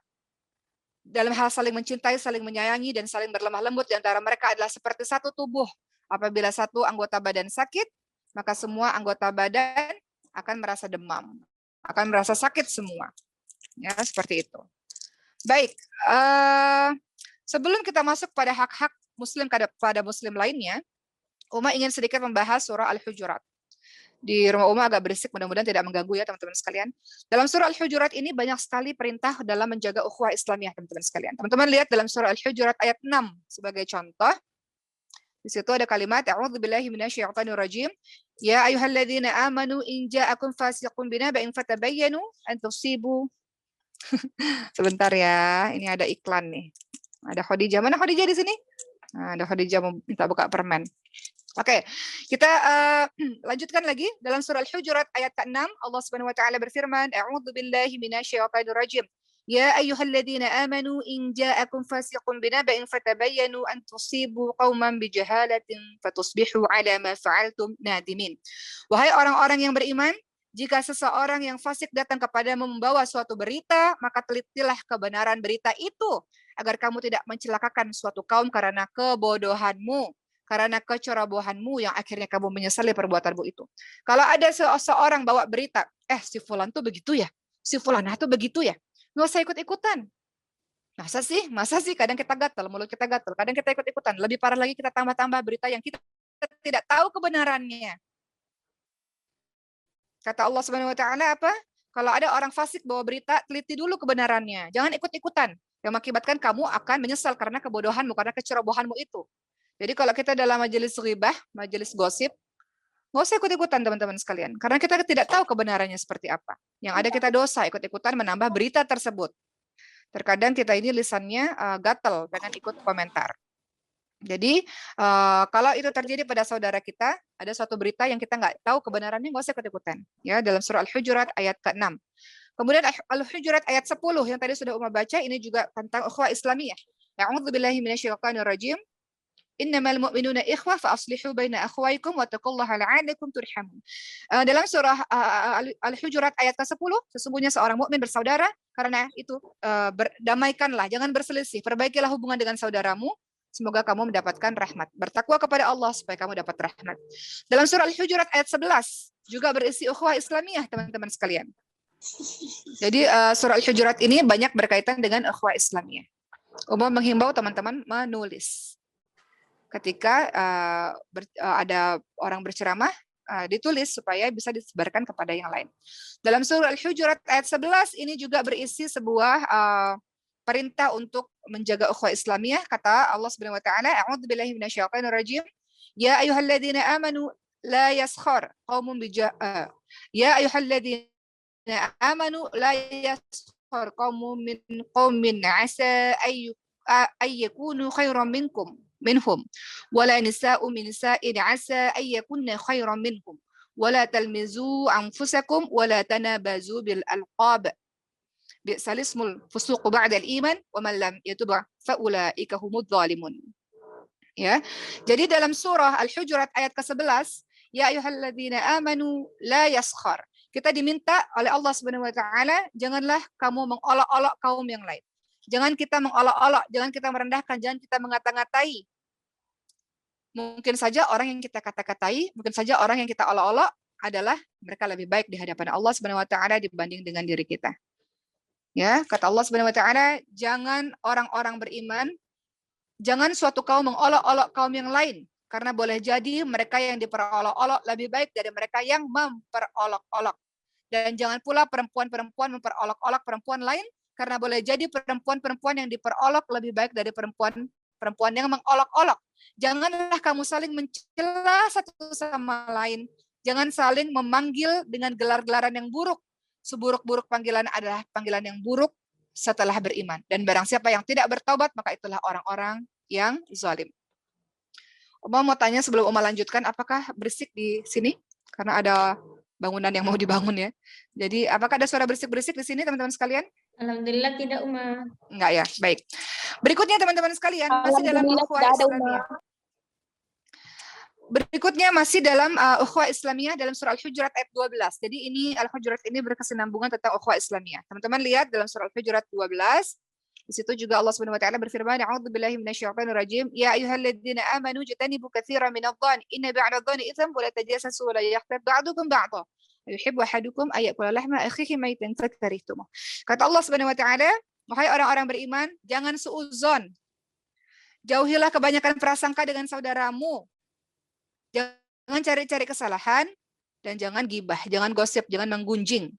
dalam hal saling mencintai, saling menyayangi, dan saling berlemah lembut di antara mereka adalah seperti satu tubuh. Apabila satu anggota badan sakit, maka semua anggota badan akan merasa demam, akan merasa sakit semua. Ya, seperti itu. Baik, sebelum kita masuk pada hak-hak Muslim pada Muslim lainnya, Uma ingin sedikit membahas surah Al-Hujurat. Di rumah Uma agak berisik, mudah-mudahan tidak mengganggu ya teman-teman sekalian. Dalam surah Al-Hujurat ini banyak sekali perintah dalam menjaga ukhuwah Islamiyah teman-teman sekalian. Teman-teman lihat dalam surah Al-Hujurat ayat 6 sebagai contoh. Di situ ada kalimat a'udzubillahi minasyaitonirrajim. Ya ayyuhalladzina amanu in ja'akum fasiqun binaba'in fatabayyanu an tusibu. Sebentar ya, ini ada iklan nih. Ada Khadijah. Mana Khadijah di sini? Nah, ada Khadijah mau minta buka permen. Oke, kita lanjutkan lagi dalam surah Al-Hujurat ayat ke-6 Allah Subhanahu wa taala berfirman, A'udzubillahi minasyaitonirrajim. Ya ayyuhalladzina amanu in ja'akum fasiqun binaba'in fatabayyanu an tusibu qauman bijahalatin fatusbihu 'ala ma fa'altum nadimin. Wahai orang-orang yang beriman, jika seseorang yang fasik datang kepadamu membawa suatu berita, maka telitilah kebenaran berita itu agar kamu tidak mencelakakan suatu kaum karena kebodohanmu, karena kecerobohanmu yang akhirnya kamu menyesali perbuatanmu itu. Kalau ada seseorang bawa berita, si fulan tuh begitu ya, si fulanah tuh begitu ya, nggak usah ikut-ikutan. Masa sih kadang kita gatal, mulut kita gatal, kadang kita ikut-ikutan. Lebih parah lagi kita tambah-tambah berita yang kita tidak tahu kebenarannya. Kata Allah Subhanahu wa taala apa? Kalau ada orang fasik bawa berita, teliti dulu kebenarannya. Jangan ikut-ikutan. Yang mengakibatkan kamu akan menyesal karena kebodohanmu, karena kecerobohanmu itu. Jadi kalau kita dalam majelis ghibah, majelis gosip, nggak usah ikut-ikutan teman-teman sekalian. Karena kita tidak tahu kebenarannya seperti apa. Yang ada kita dosa, ikut-ikutan menambah berita tersebut. Terkadang kita ini lisannya gatel, pengen ikut komentar. Jadi kalau itu terjadi pada saudara kita, ada suatu berita yang kita nggak tahu kebenarannya, nggak usah ikut-ikutan. Ya, dalam surah Al-Hujurat ayat ke-6. Kemudian Al-Hujurat ayat 10 yang tadi sudah Uma baca, ini juga tentang ukhuwah Islamiyah. A'udzubillahi minasyaitonirrajim. Innamal mu'minuna ikhwah fa aslihu baina akhwaykum wa taqullaha la'allakum turhamun. Dalam surah Al-Hujurat ayat ke-10, sesungguhnya seorang mukmin bersaudara, karena itu berdamaikanlah, jangan berselisih, perbaikilah hubungan dengan saudaramu, semoga kamu mendapatkan rahmat. Bertakwa kepada Allah supaya kamu dapat rahmat. Dalam surah Al-Hujurat ayat 11 juga berisi ukhuwah Islamiyah, teman-teman sekalian. Jadi surah Al-Hujurat ini banyak berkaitan dengan ukhuwah Islamiyah. Umum menghimbau teman-teman menulis. Ketika ada orang berceramah, ditulis supaya bisa disebarkan kepada yang lain. Dalam surah Al-Hujurat ayat 11 ini juga berisi sebuah perintah untuk menjaga ukhuwah Islamiyah. Kata Allah Subhanahu wa taala, A'udzubillahi minasyaitonirrajim. Ya ayyuhalladzina amanu la yaskhar qaumun ya ayyuhalladzina amanu la yaskhar qaumun min qaumin 'asa ay yakunu khairan minhum wala nisa'u min nisa'in 'asa ay yakunna khairan minhum wala talmizu anfusakum wala tanabazu bil alqab bi'sal ismul fusuq ba'dal iman wa man lam yatub fa ulaika humudz zalimun. Ya. Jadi dalam surah Al-Hujurat ayat ke-11, ya ayyuhalladzina amanu la yaskhar. Kita diminta oleh Allah Subhanahu wa taala, janganlah kamu mengolok-olok kaum yang lain. Jangan kita mengolok-olok, jangan kita merendahkan, jangan kita mengata-ngatai. Mungkin saja orang yang kita kata-katai, mungkin saja orang yang kita olok-olok adalah mereka lebih baik di hadapan Allah Subhanahu wa taala dibanding dengan diri kita. Ya, kata Allah Subhanahu wa taala, jangan orang-orang beriman, jangan suatu kaum mengolok-olok kaum yang lain, karena boleh jadi mereka yang diperolok-olok lebih baik dari mereka yang memperolok-olok. Dan jangan pula perempuan-perempuan memperolok-olok perempuan lain, karena boleh jadi perempuan-perempuan yang diperolok lebih baik dari perempuan yang mengolok-olok. Janganlah kamu saling mencela satu sama lain. Jangan saling memanggil dengan gelar-gelaran yang buruk. Seburuk-buruk panggilan adalah panggilan yang buruk setelah beriman. Dan barang siapa yang tidak bertaubat, maka itulah orang-orang yang zalim. Oma mau tanya sebelum Oma lanjutkan, apakah berisik di sini? Karena ada bangunan yang mau dibangun ya. Jadi apakah ada suara berisik-berisik di sini teman-teman sekalian? Alhamdulillah tidak, Uma. Enggak ya, baik. Berikutnya teman-teman sekalian, masih dalam ukhuwah Islamiyah. Berikutnya masih dalam ukhuwah Islamiyah dalam surah Al-Hujurat ayat 12. Jadi ini Al-Hujurat ini berkesinambungan tentang ukhuwah Islamiyah. Teman-teman lihat dalam surah Al-Hujurat 12, Di situ juga Allah Subhanahu wa taala berfirman, "A'udzubillahi minasyaitonir rajim. Ya ayyuhalladzina amanu jtanibu katsiran minadh-dhanni inna ba'da-dhanni itsam wa la tajassasu wa la yaghtab ba'dukum ba'dha. Yuhibbu ahadukum ay ya'kula lahma akhihi maitan fakarihtumuh." Kata Allah Subhanahu wa taala, "Wahai orang-orang beriman, jangan suudzon. Jauhilah kebanyakan prasangka dengan saudaramu. Jangan cari-cari kesalahan dan jangan gibah, jangan gosip, jangan menggunjing.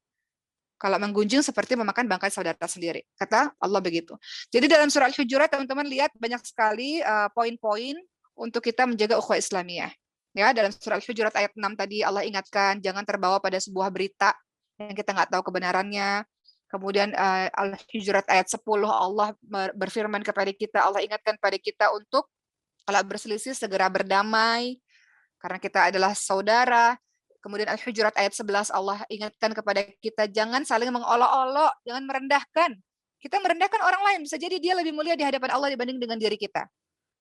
Kalau menggunjing seperti memakan bangkai saudara sendiri." Kata Allah begitu. Jadi dalam surah Al-Hujurat teman-teman lihat banyak sekali poin-poin untuk kita menjaga ukhuwah Islamiyah. Ya, dalam surah Al-Hujurat ayat 6 tadi Allah ingatkan jangan terbawa pada sebuah berita yang kita nggak tahu kebenarannya. Kemudian Al-Hujurat ayat 10 Allah berfirman kepada kita, Allah ingatkan pada kita untuk kalau berselisih segera berdamai karena kita adalah saudara. Kemudian Al-Hujurat ayat 11 Allah ingatkan kepada kita jangan saling mengolok-olok, jangan merendahkan. Kita merendahkan orang lain, bisa jadi dia lebih mulia di hadapan Allah dibanding dengan diri kita.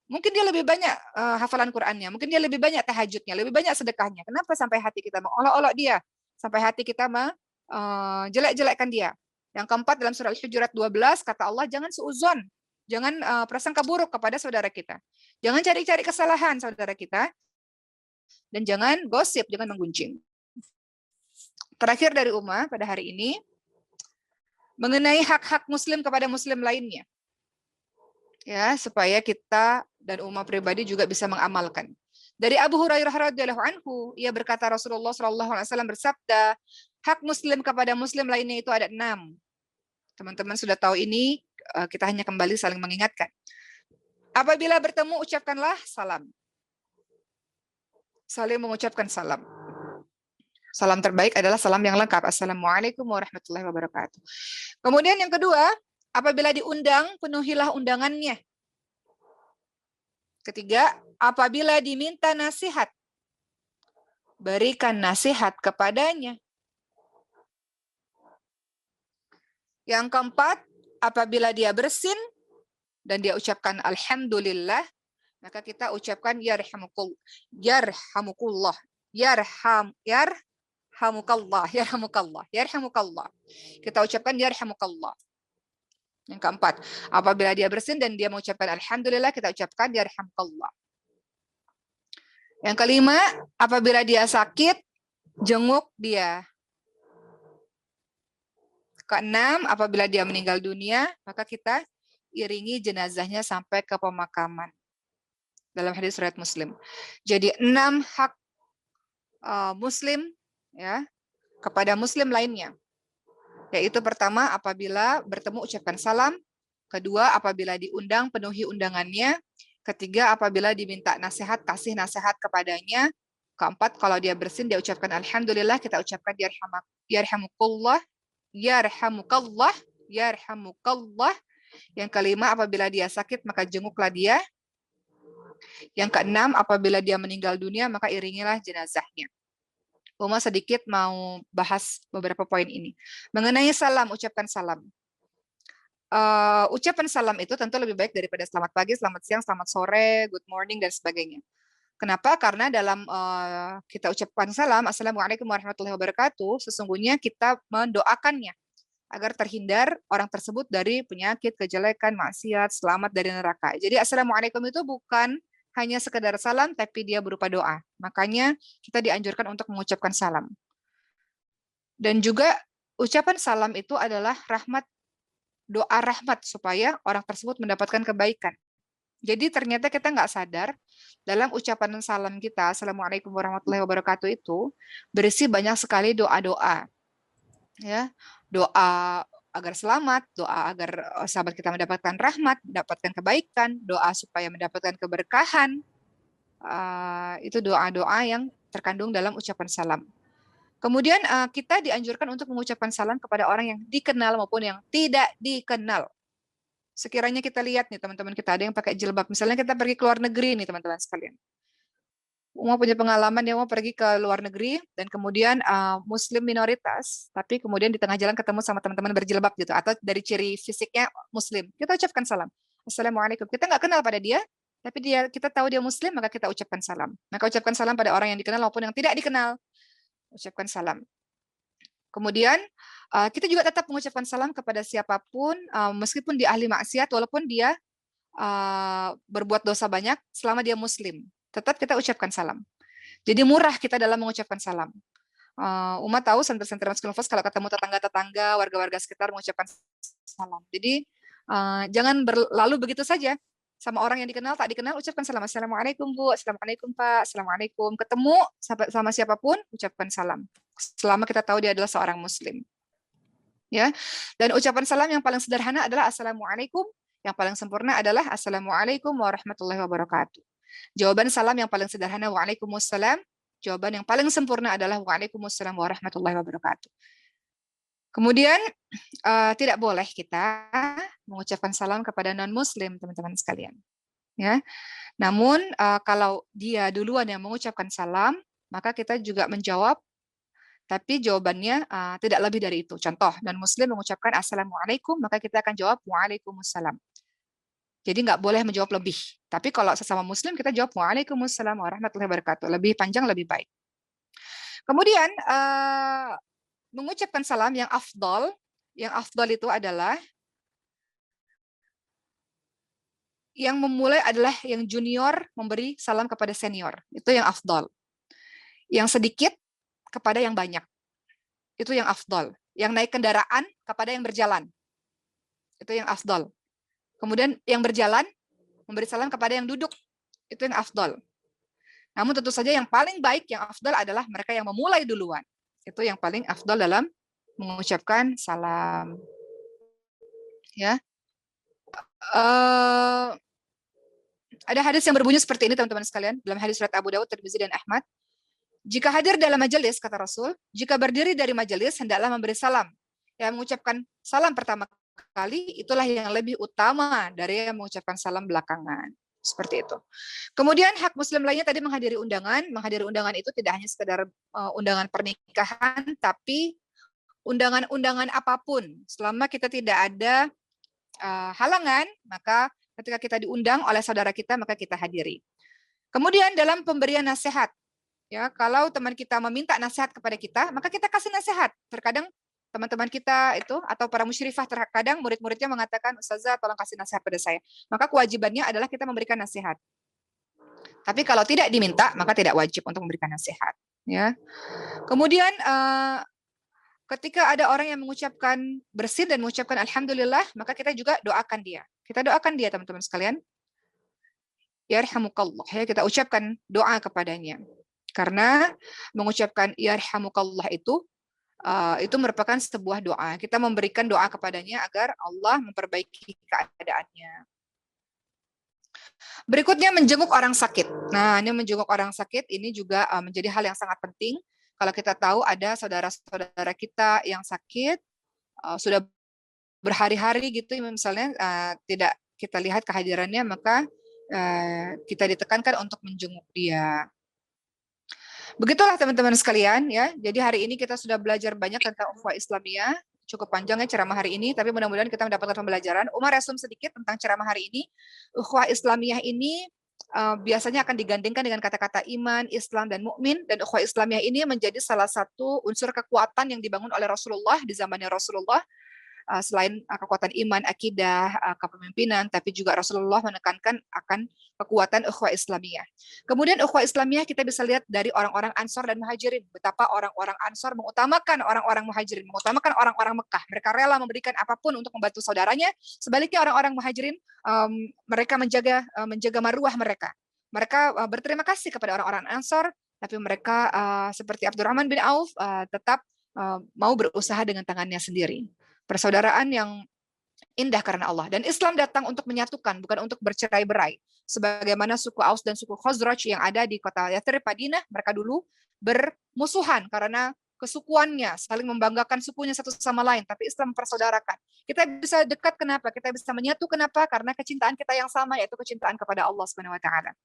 Mungkin dia lebih banyak hafalan Qur'annya, mungkin dia lebih banyak tahajudnya, lebih banyak sedekahnya. Kenapa sampai hati kita mengolok-olok dia? Sampai hati kita jelek-jelekkan dia. Yang keempat dalam surah Al-Hujurat 12 kata Allah jangan suudzon, jangan prasangka buruk kepada saudara kita. Jangan cari-cari kesalahan saudara kita. Dan jangan gosip, jangan menggunjing. Terakhir dari Uma pada hari ini, mengenai hak-hak muslim kepada muslim lainnya. Ya, supaya kita dan Uma pribadi juga bisa mengamalkan. Dari Abu Hurairah radhiyallahu anhu, ia berkata Rasulullah sallallahu alaihi wasallam bersabda, hak muslim kepada muslim lainnya itu ada 6. Teman-teman sudah tahu ini, kita hanya kembali saling mengingatkan. Apabila bertemu, ucapkanlah salam. Saling mengucapkan salam. Salam terbaik adalah salam yang lengkap. Assalamualaikum warahmatullahi wabarakatuh. Kemudian yang kedua, apabila diundang, penuhilah undangannya. Ketiga, apabila diminta nasihat, berikan nasihat kepadanya. Yang keempat, apabila dia bersin dan dia ucapkan alhamdulillah, maka kita ucapkan yarhamukallah, yarhamukallah. Kita ucapkan yarhamukallah. Yang keempat, apabila dia bersin dan dia mengucapkan alhamdulillah, kita ucapkan yarhamukallah. Yang kelima, apabila dia sakit, jenguk dia. Keenam, apabila dia meninggal dunia, maka kita iringi jenazahnya sampai ke pemakaman. Dalam hadis riwayat Muslim. Jadi 6 hak muslim ya kepada muslim lainnya. Yaitu pertama, apabila bertemu ucapkan salam. Kedua, apabila diundang penuhi undangannya. Ketiga, apabila diminta nasihat, kasih nasihat kepadanya. Keempat, kalau dia bersin dia ucapkan alhamdulillah, kita ucapkan yarhamukallah, yarhamukallah, yarhamukallah. Yang kelima, apabila dia sakit maka jenguklah dia. Yang keenam, apabila dia meninggal dunia, maka iringilah jenazahnya. Uma sedikit mau bahas beberapa poin ini. Mengenai salam, ucapkan salam. Ucapan salam itu tentu lebih baik daripada selamat pagi, selamat siang, selamat sore, good morning, dan sebagainya. Kenapa? Karena dalam kita ucapkan salam, Assalamualaikum warahmatullahi wabarakatuh, sesungguhnya kita mendoakannya agar terhindar orang tersebut dari penyakit, kejelekan, maksiat, selamat dari neraka. Jadi Assalamualaikum itu bukan hanya sekedar salam, tapi dia berupa doa. Makanya kita dianjurkan untuk mengucapkan salam. Dan juga ucapan salam itu adalah rahmat, doa rahmat supaya orang tersebut mendapatkan kebaikan. Jadi ternyata kita nggak sadar dalam ucapan salam kita, Assalamualaikum warahmatullahi wabarakatuh itu berisi banyak sekali doa-doa. Ya, doa agar selamat, doa agar sahabat kita mendapatkan rahmat, mendapatkan kebaikan, doa supaya mendapatkan keberkahan. Itu doa-doa yang terkandung dalam ucapan salam. Kemudian kita dianjurkan untuk mengucapkan salam kepada orang yang dikenal maupun yang tidak dikenal. Sekiranya kita lihat nih teman-teman kita ada yang pakai jilbab, misalnya kita pergi ke luar negeri nih teman-teman sekalian. Uma punya pengalaman dia mau pergi ke luar negeri dan kemudian muslim minoritas, tapi kemudian di tengah jalan ketemu sama teman-teman berjilbab gitu, atau dari ciri fisiknya muslim. Kita ucapkan salam. Assalamualaikum. Kita nggak kenal pada dia, tapi kita tahu dia muslim, maka kita ucapkan salam. Maka ucapkan salam pada orang yang dikenal maupun yang tidak dikenal. Ucapkan salam. Kemudian kita juga tetap mengucapkan salam kepada siapapun, meskipun dia ahli maksiat, walaupun dia berbuat dosa banyak, selama dia Muslim, tetap kita ucapkan salam. Jadi murah kita dalam mengucapkan salam. Uma tahu santri-santri Maskulin Fos kalau ketemu tetangga-tetangga, warga-warga sekitar mengucapkan salam. Jadi jangan berlalu begitu saja. Sama orang yang dikenal, tak dikenal, ucapkan salam. Assalamualaikum Bu, Assalamualaikum Pak, Assalamualaikum. Ketemu sama siapapun, ucapkan salam. Selama kita tahu dia adalah seorang Muslim. Ya, dan ucapan salam yang paling sederhana adalah Assalamualaikum, yang paling sempurna adalah Assalamualaikum warahmatullahi wabarakatuh. Jawaban salam yang paling sederhana Waalaikumsalam, jawaban yang paling sempurna adalah Waalaikumsalam warahmatullahi wabarakatuh. Kemudian tidak boleh kita mengucapkan salam kepada non-Muslim, teman-teman sekalian. Ya, namun kalau dia duluan yang mengucapkan salam, maka kita juga menjawab, tapi jawabannya tidak lebih dari itu. Contoh, non-Muslim mengucapkan Assalamualaikum, maka kita akan jawab Waalaikumsalam. Jadi nggak boleh menjawab lebih. Tapi kalau sesama Muslim, kita jawab Waalaikumsalam warahmatullahi wabarakatuh. Lebih panjang, lebih baik. Kemudian, mengucapkan salam yang afdal itu adalah yang memulai adalah yang junior memberi salam kepada senior. Itu yang afdal. Yang sedikit kepada yang banyak. Itu yang afdal. Yang naik kendaraan kepada yang berjalan. Itu yang afdal. Kemudian yang berjalan memberi salam kepada yang duduk. Itu yang afdal. Namun tentu saja yang paling baik, yang afdal adalah mereka yang memulai duluan. Itu yang paling afdal dalam mengucapkan salam. Ya. Ada hadis yang berbunyi seperti ini, teman-teman sekalian, dalam hadis riwayat Abu Dawud, Tirmizi, dan Ahmad. Jika hadir dalam majelis, kata Rasul, jika berdiri dari majelis, hendaklah memberi salam. Yang mengucapkan salam pertama kali, itulah yang lebih utama dari yang mengucapkan salam belakangan. Seperti itu. Kemudian hak Muslim lainnya tadi menghadiri undangan. Menghadiri undangan itu tidak hanya sekedar undangan pernikahan, tapi undangan-undangan apapun. Selama kita tidak ada halangan, maka ketika kita diundang oleh saudara kita, maka kita hadiri. Kemudian dalam pemberian nasihat, ya, kalau teman kita meminta nasihat kepada kita, maka kita kasih nasihat. Terkadang teman-teman kita itu atau para musyrifah, terkadang murid-muridnya mengatakan, Ustazah tolong kasih nasihat pada saya. Maka kewajibannya adalah kita memberikan nasihat. Tapi kalau tidak diminta, maka tidak wajib untuk memberikan nasihat. Ya. Kemudian ketika ada orang yang mengucapkan bersin dan mengucapkan Alhamdulillah, maka kita juga doakan dia. Kita doakan dia, teman-teman sekalian. Yarhamukallah. Ya, kita ucapkan doa kepadanya. Karena mengucapkan Yarhamukallah itu merupakan sebuah doa. Kita memberikan doa kepadanya agar Allah memperbaiki keadaannya. Berikutnya menjenguk orang sakit. Nah, ini menjenguk orang sakit ini juga menjadi hal yang sangat penting. Kalau kita tahu ada saudara-saudara kita yang sakit, sudah berhari-hari gitu, misalnya tidak kita lihat kehadirannya, maka kita ditekankan untuk menjenguk dia. Begitulah teman-teman sekalian, ya. Jadi hari ini kita sudah belajar banyak tentang ukhuwah Islamiyah. Cukup panjang ya ceramah hari ini, tapi mudah-mudahan kita mendapatkan pembelajaran. Umar resum sedikit tentang ceramah hari ini. Ukhuwah Islamiyah ini biasanya akan digandingkan dengan kata-kata iman, Islam, dan mukmin. Dan ukhuwah Islamiyah ini menjadi salah satu unsur kekuatan yang dibangun oleh Rasulullah di zamannya Rasulullah. Selain kekuatan iman, akidah, kepemimpinan, tapi juga Rasulullah menekankan akan kekuatan ukhuwah Islamiyah. Kemudian ukhuwah Islamiyah kita bisa lihat dari orang-orang Ansor dan Muhajirin. Betapa orang-orang Ansor mengutamakan orang-orang Muhajirin, mengutamakan orang-orang Mekah. Mereka rela memberikan apapun untuk membantu saudaranya. Sebaliknya orang-orang Muhajirin, mereka menjaga maruah mereka. Mereka berterima kasih kepada orang-orang Ansor, tapi mereka seperti Abdurrahman bin Auf tetap mau berusaha dengan tangannya sendiri. Persaudaraan yang indah karena Allah. Dan Islam datang untuk menyatukan, bukan untuk bercerai-berai. Sebagaimana suku Aus dan suku Khazraj yang ada di kota Yathrib, Madinah, mereka dulu bermusuhan karena kesukuannya, saling membanggakan sukunya satu sama lain. Tapi Islam mempersaudarakan. Kita bisa dekat kenapa? Kita bisa menyatu kenapa? Karena kecintaan kita yang sama, yaitu kecintaan kepada Allah Subhanahu wa Ta'ala.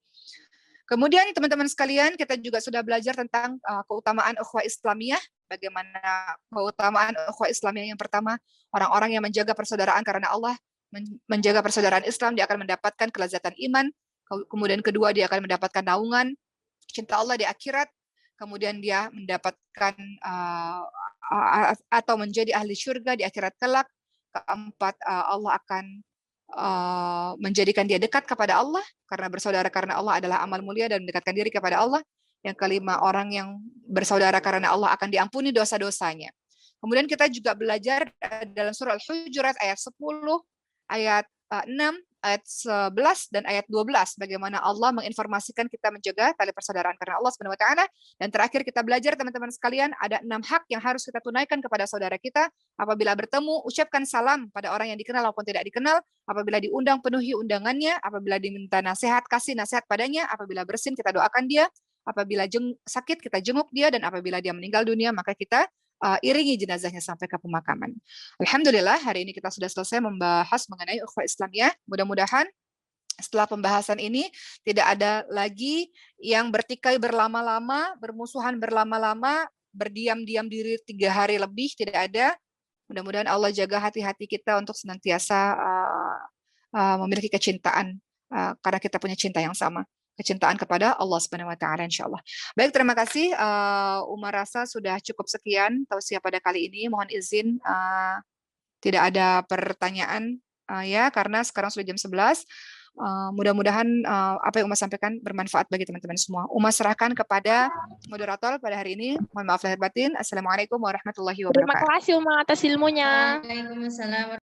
Kemudian teman-teman sekalian, kita juga sudah belajar tentang keutamaan ukhuwah Islamiyah. Bagaimana keutamaan ukhuwah Islamiyah? Yang pertama, orang-orang yang menjaga persaudaraan karena Allah, menjaga persaudaraan Islam, dia akan mendapatkan kelezatan iman. Kemudian kedua, dia akan mendapatkan naungan cinta Allah di akhirat. Kemudian dia mendapatkan atau menjadi ahli surga di akhirat kelak. Keempat, Allah akan menjadikan dia dekat kepada Allah, karena bersaudara karena Allah adalah amal mulia dan mendekatkan diri kepada Allah. Yang kelima, orang yang bersaudara karena Allah akan diampuni dosa-dosanya. Kemudian kita juga belajar dalam surah Al-Hujurat ayat 10, ayat 6, ayat 11 dan ayat 12 bagaimana Allah menginformasikan kita menjaga tali persaudaraan karena Allah Subhanahu wa taala. Dan terakhir kita belajar teman-teman sekalian, ada 6 hak yang harus kita tunaikan kepada saudara kita. Apabila bertemu, ucapkan salam pada orang yang dikenal maupun tidak dikenal. Apabila diundang, penuhi undangannya. Apabila diminta nasihat, kasih nasihat padanya. Apabila bersin, kita doakan dia. Apabila sakit, kita jenguk dia. Dan apabila dia meninggal dunia, maka kita iringi jenazahnya sampai ke pemakaman. Alhamdulillah, hari ini kita sudah selesai membahas mengenai ukhuwah Islamiyah. Mudah-mudahan setelah pembahasan ini tidak ada lagi yang bertikai berlama-lama, bermusuhan berlama-lama, berdiam-diam diri 3 hari lebih, tidak ada. Mudah-mudahan Allah jaga hati-hati kita untuk senantiasa memiliki kecintaan, karena kita punya cinta yang sama, kecintaan kepada Allah Subhanahu wa taala insyaallah. Baik, terima kasih. Umar rasa sudah cukup sekian tausiah pada kali ini. Mohon izin tidak ada pertanyaan ya, karena sekarang sudah jam 11. Mudah-mudahan apa yang Uma sampaikan bermanfaat bagi teman-teman semua. Uma serahkan kepada moderator pada hari ini. Mohon maaf lahir batin. Assalamualaikum warahmatullahi Terima wabarakatuh. kasih Uma atas ilmunya. Waalaikumsalam.